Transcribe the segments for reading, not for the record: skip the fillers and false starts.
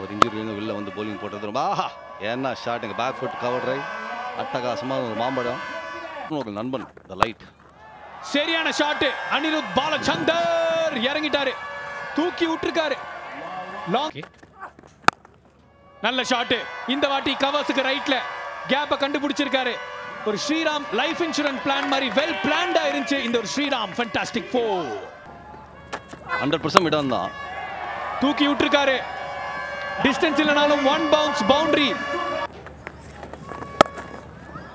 அவர் இன்ஜுரியிலேருந்து வெளில வந்து bowling போட்டது ரொம்ப என்ன ஷாட்டுங்க. பேக் ஃபுட் கவர் ரைட் அட்டகாசமாக ஒரு மாம்பழம். ஒரு நண்பன் த லைட். சரியான ஷாட். அனிருத் பாலச்சந்தர் இறங்கிட்டாரு, தூக்கி விட்டுருக்காரு. நல்ல ஷாட். இந்த வாட்டி கவர்ஸுக்கு ரைட்ல கேப்பை கண்டுபிடிச்சிருக்காரு. ஒரு ஸ்ரீராம் லைஃப் இன்சூரன்ஸ் பிளான் மாதிரி வெல் பிளான்டா இருந்துச்சு இந்த ஒரு ஸ்ரீராம் ஃபேண்டாஸ்டிக் 4. 100% இடம் தான். தூக்கி விட்டுருக்காரு. டிஸ்டன்ஸ் இல்லனாலும் 1 பவுன்ஸ் பவுண்டரி.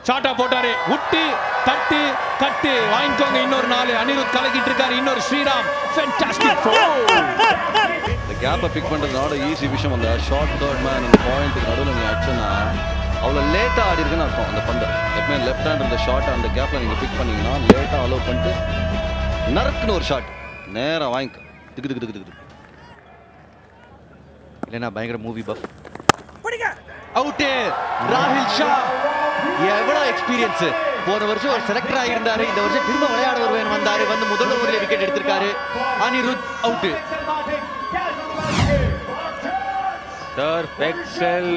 ஷாட்டா போட்டாரு. விட்டு தட்டு கட்டு வாங்கிக்கோங்க. இன்னொரு 4. அனிருத் கலக்கிட்டு இருக்காரு. இன்னொரு ஸ்ரீராம் ஃபேண்டாஸ்டிக் 4. இந்த கேப்பை பிக் பண்ணுறதுனால ஈஸி விஷயம். அந்த ஷார்ட் தேர்ட் மேன் அந்த பாயிண்ட்டுக்கு நடுவில் நீங்கள் அடிச்சோன்னா அவ்வளோ லேட்டாக ஆடி இருக்குன்னு அர்த்தம். அந்த பந்தை எப்பவுமே லெஃப்ட் ஹேண்ட் அந்த ஷார்ட் அந்த கேப்பில் நீங்கள் பிக் பண்ணீங்கன்னா லேட்டாக அலோவ் பண்ணிட்டு நறுக்குன்னு ஒரு ஷாட் நேராக வாங்கிக்க. திக்கு திக்கு திக்கு திக்கு இல்லைன்னா பயங்கர மூவி பஃப். அவுட்டு ராஹில் ஷா. எவ்வளோ எக்ஸ்பீரியன்ஸ். போன வருஷம் ஒரு செலக்டர் ஆகியிருந்தாரு. இந்த வருஷம் திரும்ப விளையாட வருவேன் வந்தாரு. வந்து முதல் ஓவரில் விக்கெட் எடுத்திருக்காரு. Anirudh out. Surf Excel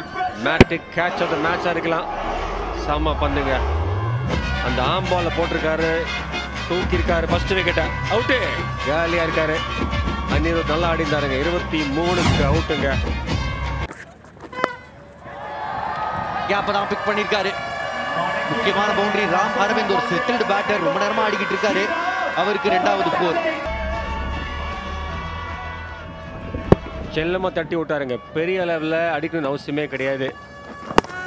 Matic catch of the மேட்சாக இருக்கலாம். செம்ம பந்துங்க. அந்த ஆம் பாலை போட்டிருக்காரு, தூக்கியிருக்காரு. ஃபர்ஸ்ட் விக்கெட்டை அவுட்டு. காலியாக இருக்காரு. அனிருத் நல்லா ஆடி இருந்தாருங்க. 23க்கு அவுட்டுங்க. கேப்பை தான் பிக் பண்ணியிருக்காரு. முக்கியமான பவுண்டரி. ராம் அரவிந்த் ஒரு செட்டில்டு பேட்டர், ரொம்ப நேரமா ஆடிக்கிட்டு இருக்காரு. அவருக்கு 2வது 4. செல்லமாக தட்டி விட்டாருங்க. பெரிய அளவில் அடிக்கணும்னு அவசியமே கிடையாது.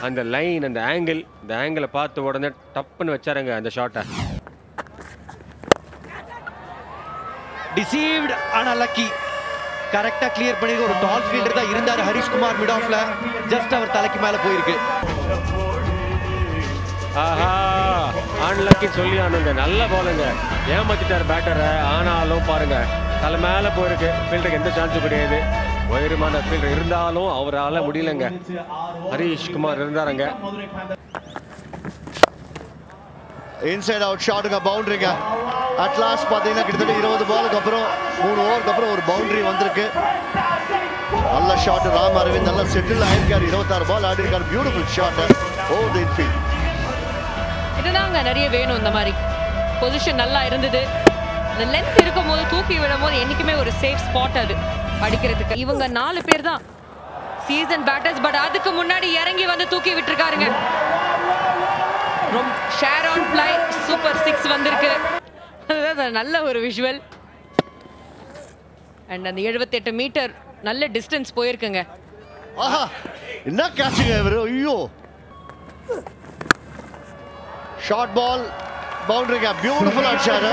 அந்த லைன் அந்த ஆங்கிளை பார்த்த உடனே டப்புன்னு வச்சாருங்க அந்த ஷாட்டை. டிசீவ்ட் ஆனா லக்கி. கரெக்டா கிளியர் பண்ணி ஒரு டால் ஃபீல்டர் தான் இருந்தாரு ஹரிஷ்குமார் மிட் ஆஃப்ல. ஜஸ்ட் அவர் தலைக்கு மேல போயிருக்கு. ஆஹா அன்லக்கி சொல்லி ஆனுங்க. நல்ல பாலுங்க. ஏமாத்திட்டார் பேட்டரை. ஆனாலும் பாருங்க தலை மேல போயிருக்கு. ஃபீல்டருக்கு எந்த சான்ஸும் கிடையாது. உயரமான ஃபீல்டர் இருந்தாலும் அவரால் முடியலங்க. ஹரிஷ்குமார் இருந்தாருங்க. இன்சைட் அவுட் ஷாட்டுங்க. பவுண்டரிங்க. அட் லாஸ்ட் பார்த்தீங்கன்னா கிட்டத்தட்ட 20 பாலுக்கு அப்புறம் 3 ஓவருக்கு அப்புறம் ஒரு பவுண்டரி வந்திருக்கு. நல்ல ஷாட். ராம் அரவிந்த் நல்லா செட்டில் ஆயிருக்காரு. 26 பால் ஆடி இருக்காரு. Beautiful shot over the infield. இதுதாங்க நிறைய வேணும். இந்த மாதிரி பொசிஷன் நல்லா இருந்தது. அந்த லென்த் இருக்கும் போது தூக்கி விடும் போது என்னைக்குமே ஒரு சேஃப் ஸ்பாட் அது அடிக்கிறதுக்கு. இவங்க 4 பேர் தான் சீசன் பேட்டர்ஸ். பட் அதுக்கு முன்னாடி இறங்கி வந்து தூக்கி விட்டுருக்காருங்க. ஷேரான் ஃப்ளை சூப்பர் 6 வந்திருக்கு. அதுதான் நல்ல ஒரு விஷுவல். அண்ட் அந்த 78 மீட்டர் நல்ல டிஸ்டன்ஸ் போயிருக்குங்க. ஆஹா என்ன கேட்சுங்க இவரு. ஐயோ ஷார்ட் பால் பவுண்டரிங்க. பியூட்டிஃபுல் அடிச்சாரு.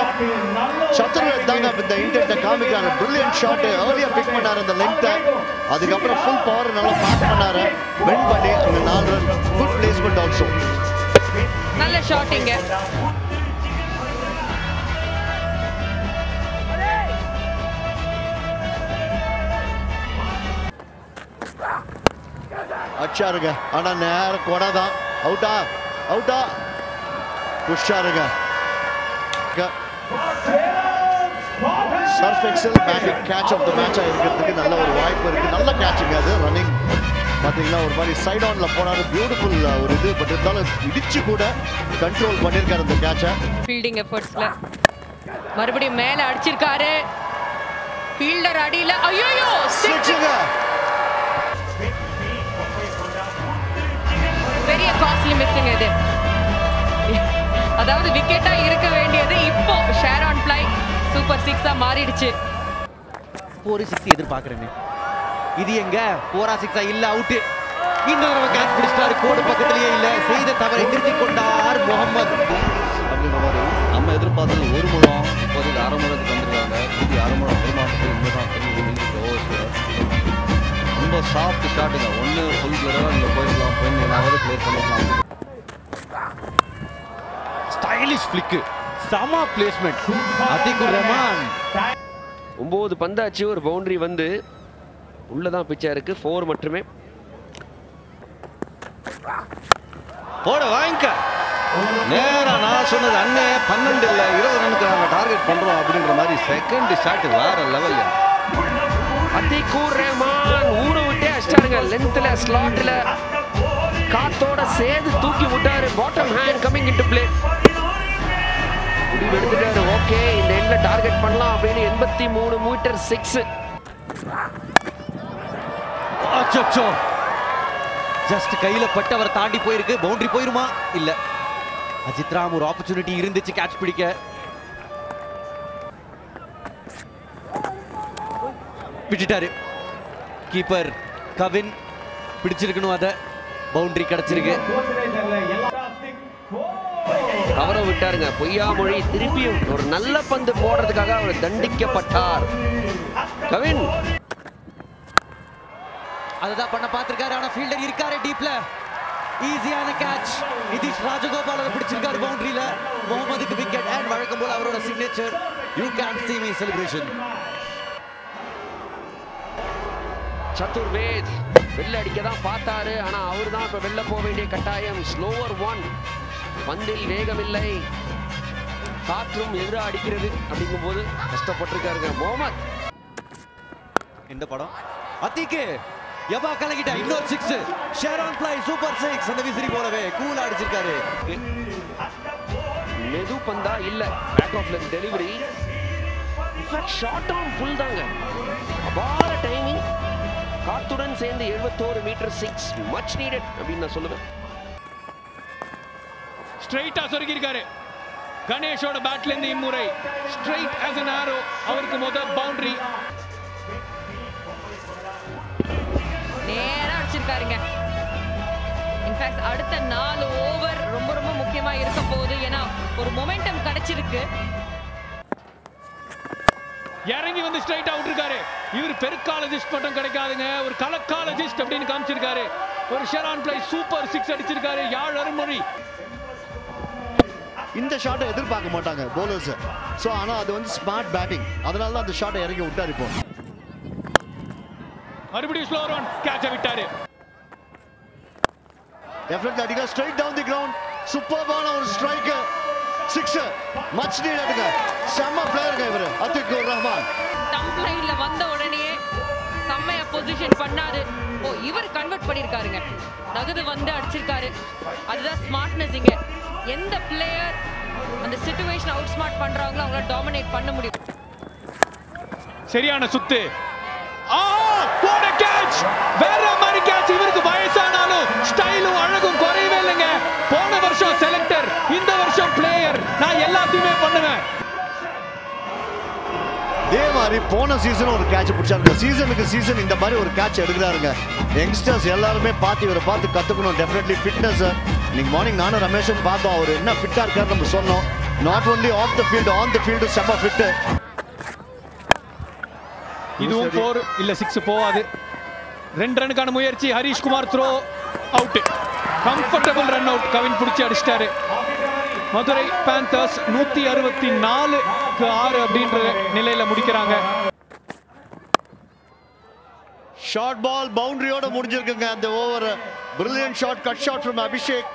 சத்ருவேத் தாங்க இந்த இன்டென்ட்டை காமிக்கிறாரு. Brilliant shot. ஏர்லியா பிக் பண்ணாரு அந்த லென்த்தை. அதுக்கப்புறம் ஃபுல் பவர் நல்லா பேக் பண்ணாரு. வின் பண்ணி அந்த 4 ரன். Good placement also. நல்ல ஷாட்டிங்க. அடிச்சாருங்க. ஆனா நேர கொடை தான். அவுட்டா அவுட்டா புஷ்ஷாருங்க. Surf Excel Matic catch of the மேட்சா இருக்கிறதுக்கு நல்ல ஒரு வாய்ப்பு இருக்கு. நல்ல கேட்சுங்க. அது ரன்னிங் பார்த்தீங்கன்னா ஒரு மாதிரி சைட் ஆன்ல போனாரு. பியூட்டிஃபுல் ஒரு இது. பட் இருந்தாலும் இடிச்சு கூட கண்ட்ரோல் பண்ணியிருக்காரு அந்த கேட்சை. ஃபீல்டிங் எஃபர்ட்ஸ்ல மறுபடியும் மேல அடிச்சிருக்காரு. ஃபீல்டர் அடியில. ஐயோ சிக்ஸுங்க. பெரிய காஸ்ட்லி மிஸ்ஸிங் இது. அதாவது விக்கெட்டா இருக்க வேண்டியது இப்போ ஷேரான் ஃப்ளை சூப்பர் 6ஆ மாறிடுச்சு. 4-6 எதிர்பார்க்கறேன். இது எங்க 4-6 இல்ல அவுட். இன்னொரு கேட்ச் பிடிச்சாரு. கோடு பக்கத்திலேயே இல்ல. செய்த தவறை திருத்திக் கொண்டார் முகமது. அப்படின்ற மாதிரி நம்ம எதிர்பார்த்தது 1 முழம். இப்போது 1/2 முழத்துக்கு வந்திருக்காங்க. இது 1/2 முழம் வருமானத்துக்கு இன்னும் ரொம்ப சாஃப்ட் ஷாட்டுங்க. ஒன்று ஃபுல் கிளராக நீங்கள் போயிருக்கலாம். போய் நீங்கள் பிளே பண்ணிக்கலாம். ஸ்டைலிஷ் ஃபிளிக். சமா பிளேஸ்மெண்ட். அதிகுர் ரஹ்மான். 9 பந்தாச்சு. ஒரு பவுண்டரி வந்து உள்ளதான் பிச்சா இருக்கு. 4 மட்டுமே. போட வாங்கிக்க. நேரா நான் சொன்னது அண்ணே 12 இல்லை 20 ரனுக்கு நாங்கள் டார்கெட் பண்ணுறோம் அப்படின்ற மாதிரி செகண்ட் ஷாட் வேற லெவல். அதிகுர் ரஹ்மான் ஊரை விட்டே அடிச்சாரு. பாருங்க லென்த்ல ஸ்லாட்ல காத்தோட சேர்ந்து தூக்கி விட்டாரு. Bottom hand coming into play. முடிவு எடுத்துட்டாரு. ஓகே இந்த எண்ட்ல டார்கெட் பண்ணலாம் அப்படின்னு 83 மீட்டர் 6. அச்சோ ஜஸ்ட் கையில பட்டு அவர் தாண்டி போயிருக்கு. பவுண்டரி போயிருமா? இல்ல. அஜித் ராம் ஒரு ஆப்பர்ச்சுனிட்டி இருந்துச்சு கேட்ச் பிடிக்க. விட்டுட்டாரு. கீப்பர் கவின் பிடிச்சிருக்கணும். அத பவுண்டரி கிடைச்சிருக்கு. அவரை விட்டாருங்க. பொய்யாமொழி திருப்பியும் ஒரு நல்ல பந்து போடுறதுக்காக அவர் தண்டிக்கப்பட்டார். கவின் அதுதான் பண்ண பார்த்திருக்காரு. ஆனா ஃபீல்டர் இருக்காரு டீப்ல. ஈஸியான கேட்ச். நிதிஷ் ராஜகோபால் அதை பிடிச்சிருக்காரு பவுண்டரியில. முகமதுக்கு விக்கெட். அண்ட் வழக்கம் போல அவரோட signature you can see me celebration. Shatruved வெளில அடிக்க தான் பார்த்தாரு. ஆனா அவர் தான் இப்ப வெளில போக வேண்டிய கட்டாயம். ஸ்லோவர் 1. பந்தில் வேகம் இல்லை. காற்றும் எதிராக அடிக்கிறது அப்படிங்கும் போது கஷ்டப்பட்டிருக்காருங்க முகமது. இந்த படம் அத்திக்கு எபா கலக்கிட்டா. இன்னொரு 6. ஷேரான் பிளை சூப்பர் 6. அந்த விசிறி போலவே கூலா அடிச்சிருக்காரு. மெது பந்தா இல்ல. Back of left delivery. In fact short on full தாங்க. அபார டைமிங். காத்துடன் சேர்ந்து 71 மீட்டர் 6 மச் நீடட் அப்படின்னு நான் சொல்லுவேன். ஸ்ட்ரைட்டா சொருகிருக்காரு. கணேஷோட பேட்ல இருந்து இம்முறை ஸ்ட்ரைட் as an arrow. அவருக்கு முதல் பவுண்டரி. நேரா அடிச்சிருக்காருங்க. இன்ஃபேக்ட் அடுத்த 4 ஓவர் ரொம்ப ரொம்ப முக்கியமா இருக்க போகுது. ஏன்னா ஒரு மொமெண்டம் கிடைச்சிருக்கு. இறங்கி வந்து ஸ்ட்ரைட் அவுட் இருக்காரு. இவர் பெருக்காலஜிஸ்ட் மட்டும் கிடைக்காதுங்க. ஒரு கலக்காலஜிஸ்ட் அப்படின்னு காமிச்சிருக்காரு. ஒரு ஷெரான் பிளை சூப்பர் 6 அடிச்சிருக்காரு. யாழ் அருண்மொழி. இந்த ஷாட்டை எதிர்பார்க்க மாட்டாங்க போலர்ஸ். ஸோ ஆனால் அது வந்து ஸ்மார்ட் பேட்டிங். அதனால தான் அந்த ஷாட்டை இறங்கி விட்டார். இப்போ மறுபடியும் ஸ்லோ ரன் கேட்ச விட்டாரு. டெஃபினெட்லி அடிக்க ஸ்ட்ரைட் டவுன் தி கிரவுண்ட். சூப்பர்பான ஒரு ஸ்ட்ரைக். 6 மச் நீடட்ங்க. செம்ம பிளேயருங்க இவர் அத்திகுர் ரஹ்மான். ஸ்டம்ப் லைன்ல வந்த உடனே செம்மையா பொசிஷன் பண்ணாரு. ஓ இவர் கன்வெர்ட் பண்ணிருக்காருங்க. நகது வந்து அடிச்சிருக்காரு. அதுதான் ஸ்மார்ட்னஸ். இங்க எந்த பிளேயர் அந்த சிச்சுவேஷன் அவுட் ஸ்மார்ட் பண்றாங்களோ அவங்கள டாமினேட் பண்ண முடியும். சரியான சுத்து. போட கேட்ச். வேற மாதிரி கேட்ச். இவருக்கு வயசானாலும் ஸ்டைலும் அழகும் குறையவே இல்லைங்க. போன வருஷம் செலக்டர், இந்த வருஷம் பிளேயர். நான் எல்லாத்தையுமே பண்ணுவேன். இதே மாதிரி போன சீசன் ஒரு கேட்ச் பிடிச்சாருங்க. சீசனுக்கு சீசன் இந்த மாதிரி ஒரு கேட்ச் எடுக்கிறாருங்க. யங்ஸ்டர்ஸ் எல்லாருமே பார்த்து இவரை பார்த்து கத்துக்கணும். Definitely fitness. இன்னைக்கு மார்னிங் நானும் ரமேஷும் பார்த்தோம். அவர் என்ன ஃபிட்டா இருக்காரு நம்ம சொன்னோம். Not only of the field, on the field செம்ம ஃபிட். இதுவும் 4 இல்ல 6 போவாது. 2 ரனுக்கான முயற்சி. Harish Kumar throw out. Comfortable run out. Kavin பிடிச்சி அடிச்சிட்டாரு. மதுரை பேந்தர்ஸ் 164க்கு 6 அப்படின்ற நிலையில முடிக்கிறாங்க. ஷார்ட் பால் பவுண்டரியோட முடிஞ்சிருக்குங்க அந்த ஓவர். Brilliant shot, cut shot from Abhishek.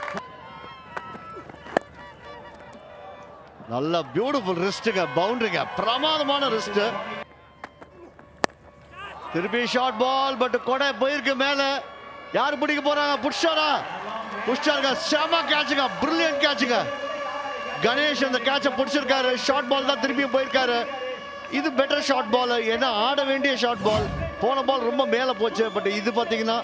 நல்ல பியூட்டிஃபுல் ரிஸ்ட்ங்க. பவுண்டரிங்க பிரமாதமான ரிஸ்ட். திருப்பி ஷார்ட் பால். பட் கொடை போயிருக்கு மேல. யார் பிடிக்க போறாங்க? புஷ்ஷாரா? புஷ்ஷாருங்க. செம கேட்சுங்க. பிரில்லியன்ட் கேட்சுங்க. கணேஷ் அந்த கேட்சை பிடிச்சிருக்காரு. ஷார்ட் பால் தான் திருப்பியும் போயிருக்காரு. இது பெட்டர் ஷார்ட் பால். ஏன்னா ஆட வேண்டிய ஷார்ட் பால். போன பால் ரொம்ப மேல போச்சு. பட் இது பாத்தீங்கன்னா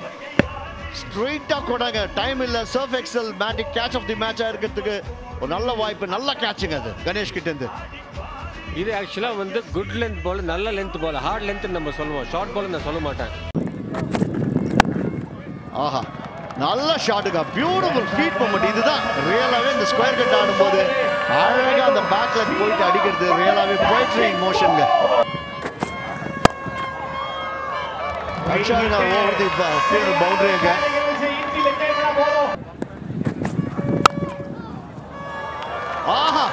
ஸ்ட்ரெயிட்டா கொடாங்க. டைம் இல்ல. Surf Excel Matic catch of the மேட்சா இருக்கிறதுக்கு ஒரு நல்ல வாய்ப்பு. நல்ல கேட்சுங்க அது கணேஷ் கிட்ட இருந்து. இது ஆக்சுவலா வந்து குட் லென்த் பால், நல்ல லென்த் பால். ஹார்ட் லென்த் நம்ம சொல்லுவோம். ஷார்ட் பால் நான் சொல்ல மாட்டேன். ஆஹா நல்ல ஷாட்டுங்க. Beautiful feet movement. இதுதான் ரியலாவே இந்த ஸ்கொயர் கட் ஆடும்போது அழகா அந்த பேக்ல போயிட்டு அடிக்கிறது ரியலாவே போய்ட்ரி இன் மோஷன்ங்க. அடிச்சாருங்க ஓவர் தி ஃபீல்ட் பவுண்டரிங்க. ஆஹா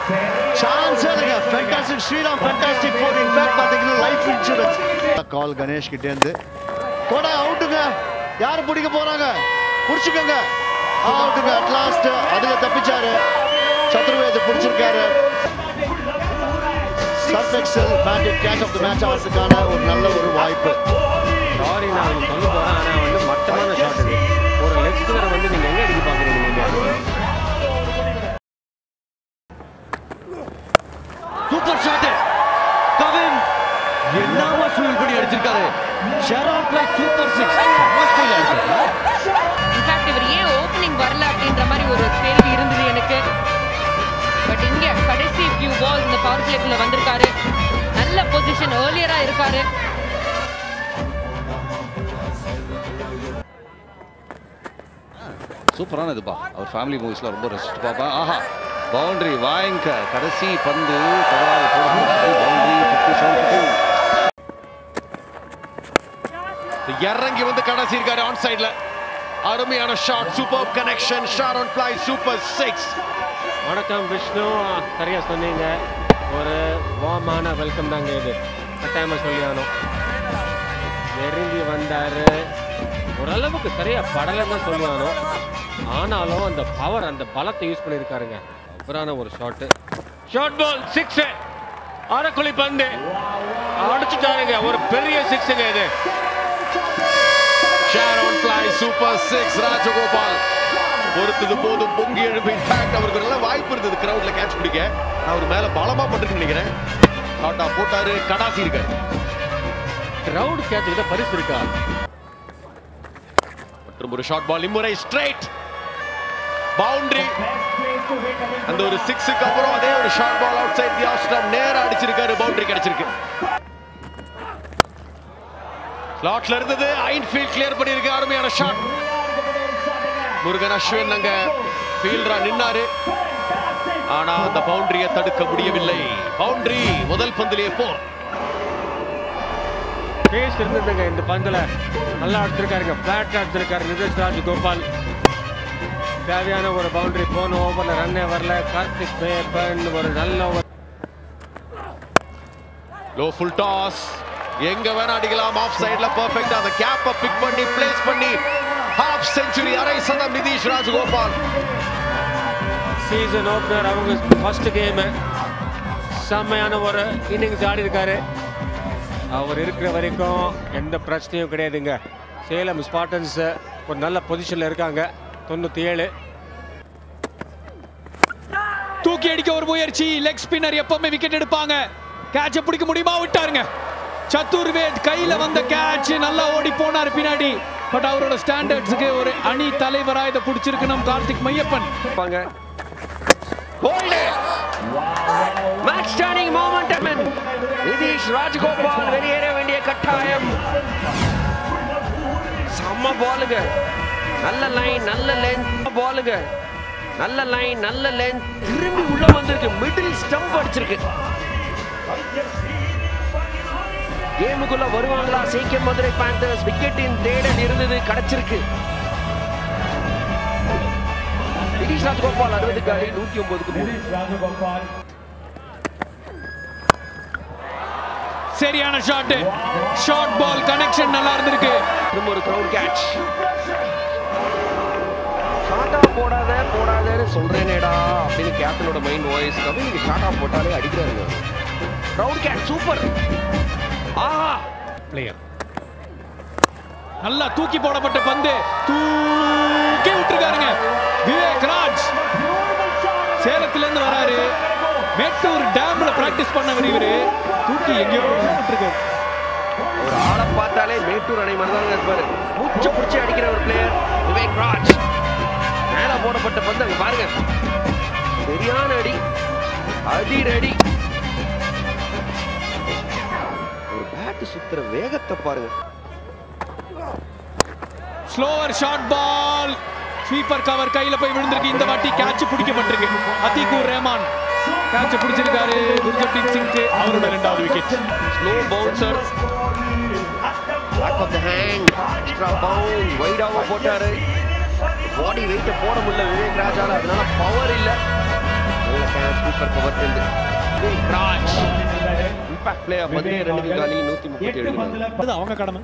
சான்ஸ் இல்லங்க. Fantastic Sriram. Fantastic for in fact பாத்தீங்கன்னா லைஃப் இன்சூரன்ஸ். கால் கணேஷ் கிட்ட இருந்து. கொடை அவுட்டுங்க. யார் பிடிக்க போறாங்க? புடிச்சுக்கங்க. அவுட்டுங்க அட் லாஸ்ட். அதுல தப்பிச்சாரு. சத்ருவேத் பிடிச்சிருக்காரு. Surf Excel Matic catch of the match ஆகிறதுக்கான ஒரு நல்ல ஒரு வாய்ப்பு. சாரி நான் உங்களுக்கு சொல்ல போறேன், ஆனா வந்து மட்டமான ஷாட் இது. ஒரு லெக் ஸ்பின்னரை வந்து நீங்க எங்க அடிக்க பாக்குறீங்க நீங்க? சூப்பர் ஷாட் கவின் என்னமா ஸ்வில் பண்ணி அடிச்சிருக்காரு. ஷாரோன் பிளே சூப்பர் 6 மஸ்ட் அடிச்சிருக்காரு. இன்ஃபேக்ட் இவர் ஏன் ஓப்பனிங் வரல அப்படின்ற மாதிரி ஒரு கேள்வி இருந்தது எனக்கு. பட் இங்க கடைசி ஃபியூ பால்ஸ் இந்த பவர் பிளேக்குள்ள வந்திருக்காரு. நல்ல பொசிஷன் ஏர்லியரா இருக்காரு. சூப்பரான இதுப்பா. அவர் ஃபேமிலி மூவிஸ்ல ரொம்ப ரசிச்சு பார்ப்பேன். ஆஹா, பவுண்டரி வாங்க, கடைசி பந்து பவுண்டரி 57. இறங்கி வந்து கடைசி இருக்காரு ஆன் சைட்ல. அருமையான ஷாட், சூப்பர் கனெக்ஷன், ஷாரோன் பிளை சூப்பர் 6. வணக்கம் விஷ்ணு, சரியா சொன்னீங்க. ஒரு வார்மான வெல்கம் தாங்க இது, கட்டாயமா சொல்லியானோம். நெருங்கி வந்தாரு, ஓரளவுக்கு சரியா படலைன்னு தான் சொல்லுவானோ. ஆனாலும் அந்த பவர், அந்த பலத்தை யூஸ் பண்ணியிருக்காருங்க. அவரான ஒரு ஷாட்டு, ஷார்ட் பால் 6, அரைக்குழி பந்து அடிச்சுட்டாருங்க. ஒரு பெரிய 6ங்க இது. ஷாரோன் பிளை சூப்பர் 6. ராஜகோபால் பொறுத்தது போதும், பொங்கி எழுப்பி. இன்ஃபேக்ட் அவருக்கு நல்ல வாய்ப்பு இருந்தது கிரவுண்ட்ல கேட்ச் பிடிக்க. அவர் மேல பலமா பண்றேன்னு நினைக்கிறேன். ஷாட்டா போட்டாரு, கடாசி இருக்காரு. கிரவுண்ட் கேட்சுக்கு தான் பரிசு இருக்கா? மற்றும் ஒரு ஷார்ட் பால், இம்முறை ஸ்ட்ரைட் பவுண்டரி. அந்த ஒரு 6க்கு அப்புறம் அதே ஒரு short ball out side the of stump நேரா அடிச்சிருக்காரு. பவுண்டரி கிடைச்சிருக்கு. ஸ்லாட்ல இருந்தது, ஐன்ஃபீல்ட் கிளியர் பண்ணிருக்கு. அருமையான ஷாட். முருகன் அஸ்வின் அங்க ஃபீல்டரா நின்னாரு, ஆனா அந்த பவுண்டரியை தடுக்க முடியவில்லை. பவுண்டரி முதல் பந்திலே 4. பேஸ் இருந்ததுங்க இந்த பந்துல, நல்லா அடிச்சிருக்காருங்க. பிளாட் அடிச்சிருக்காரு நிதேஷ் ராஜகோபால். தேவையான ஒரு பவுண்டரி. போன ஓவர்ல ரன்னே வரல. கார்த்திக் மேப்பன் ஒரு நல்ல ஓவர். லோ ஃபுல் டாஸ், எங்க வேணா அடிக்கலாம். ஆஃப் சைடுல பெர்ஃபெக்ட்டா அந்த கேப்பை பிக் பண்ணி பிளேஸ் பண்ணி ஹாஃப் செஞ்சுரி, அரை சதம் நிதீஷ் ராஜகோபால். சீசன் ஓபனர் அவங்க ஃபர்ஸ்ட் கேம், செம்மையான ஒரு இன்னிங்ஸ் ஆடி இருக்காரு. அவர் இருக்கிற வரைக்கும் எந்த பிரச்சனையும் கிடையாதுங்க. சேலம் ஸ்பார்டன்ஸ் ஒரு நல்ல பொசிஷன்ல இருக்காங்க. 97. தூக்கி அடிக்க ஒரு முயற்சி. லெக் ஸ்பின்னர் எப்பவுமே விக்கெட் எடுப்பாங்க. கேட்ச பிடிக்க முடியுமா? விட்டாருங்க. சத்துர்வேத் கையில வந்த கேட்ச், நல்லா ஓடி போனார் பின்னாடி. பட் அவரோட ஸ்டாண்டர்ட்ஸுக்கு ஒரு அணி தலைவரா இதை பிடிச்சிருக்கு நம் Karthik Maiyappan. Match turning momentum. Nitish Rajagopal வெளியேற வேண்டிய கட்டாயம். செம்ம பாலுங்க, நல்ல லைன், நல்ல லென்த் பாலுங்க, நல்ல லைன், நல்ல லென்த். திரும்பி உள்ள வந்திருக்கு, மிடில் ஸ்டம்ப் அடிச்சிருக்கு. கேமுக்குள்ள வருவாங்களா சேகே மதுரை பேந்தர்ஸ்? விக்கெட்டின் தேடல் இருந்தது, கிடைச்சிருக்கு. நிதீஷ் ராஜகோபால் 60க்கு அடி, 109க்கு 3. சரியான ஷாட், ஷார்ட் பால் கனெக்ஷன் நல்லா இருந்திருக்கு. திரும்ப ஒரு கிரவுண்ட் கேட்ச். ஷார்ட்டா போடாதேன்னு சொல்றேனேடா அப்படின்னு கேப்டனோட மைண்ட் வாய்ஸ். கவின் நீங்க ஷார்ட்டா போட்டாலே அடிக்கிறாருங்க. Ground catch super. ஆஹா, பிளேயர் நல்லா தூக்கி போடப்பட்ட பந்து தூக்கி விட்டுருக்காருங்க. விவேக் ராஜ் சேலத்துல இருந்து வராரு. மேட்டூர் டேம்ல பிராக்டிஸ் பண்ணவர் இவரு. தூக்கி எங்கேயோ விட்டுருக்காரு. ஒரு ஆளை பார்த்தாலே மேட்டூர் அணை மாதிரி தான் இருப்பாரு. மூச்சை பிடிச்சி அடிக்கிற ஒரு பிளேயர் விவேக் ராஜ். மேல போடப்பட்ட பந்து அங்க பாருங்க, சரியான அடி, அதிரடி. ஒரு பேட் சுத்துற வேகத்தை பாருங்க. Slower short ball, sweeper cover கையில போய் விழுந்திருக்கு. இந்த வாட்டி கேட்ச் பிடிக்கப்பட்டிருக்கு. அத்திகூர் ரஹ்மான் கேட்ச் பிடிச்சிருக்காரு. குர்ஜப்ரீத் சிங்க்கு அவரோட 2வது wicket. Slow bouncer, back of the hand, extra bounce, வைடாவா போட்டாரு. பாடி வெயிட்ட போட முடியல விவேக் ராஜால, அதனால பவர் இல்ல. நல்ல கேட்ச், சூப்பர் பவர் இருந்து விவேக் ராஜ். இம்பாக்ட் பிளேயர், 10 ரன்னுக்கு காலி, 137. அது அவங்க கடமை.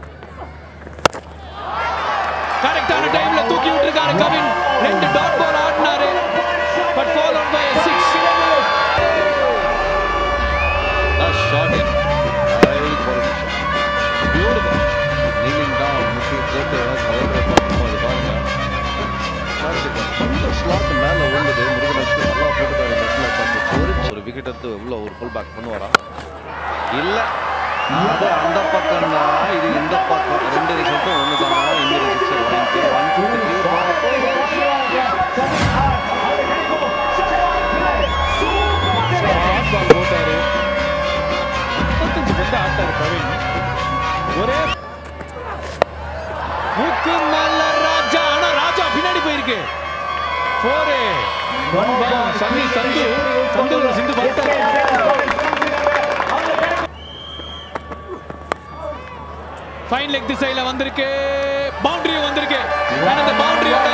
கரெக்டான டைம்ல தூக்கி விட்டுருக்காரு கவின். 2 டாட் பால் ஆடினாரு. But followed by 6. That shot in. Beautiful. Kneeling இருந்தது. முருகலட்சுமி நல்லா போட்டுட்டாரு இந்த இடத்துல. ஒரு விக்கெட் எடுத்து உள்ள ஒரு ஃபுல் பேக் பண்ணுவாரா இல்ல அது அந்த பக்கம் தான், இது இந்த பக்கம். ரெண்டு ரிசல்ட்டும் ஒன்று தான். இன்னொரு சிக்ஸர் வாங்கி 153 போட்டாரு. 35 பந்து ஆட்டாரு கவின். ஒரே மூக்கு மேல ராஜா, ஆனா ராஜா பின்னாடி போயிருக்கு. 4 1 பால். சன்னி சந்து சிந்து பவுட்டர். ஃபைன் லெக் திசையில வந்திருக்கு. பவுண்டரி வந்திருக்கு. அந்த பவுண்டரியோட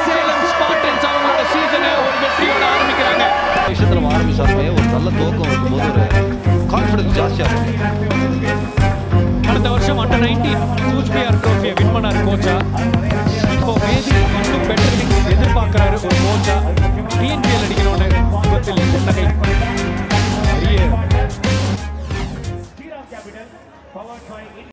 சேலம் ஸ்பார்டன்ஸ் அவங்களோட சீசனை ஒரு வெற்றியோட ஆரம்பிக்கிறாங்க. விஷயத்துல ஆரம்பிச்சாலுமே ஒரு நல்ல துவக்கம் இருக்கும்போது ஒரு கான்ஃபிடன்ஸ் ஜாஸ்தியா இருக்கும். கடந்த வருஷம் அண்டர் 19 கூச்பியார் ட்ரோஃபியை வின் பண்ணார் கோச்சா. இப்போ மேபி இன்னும் பெட்டர் எதிர்பார்க்கிறாரு ஒரு கோச்சா. டிஎன்பிஎல் அடிக்கணும்னு முகத்தில் புன்னகை.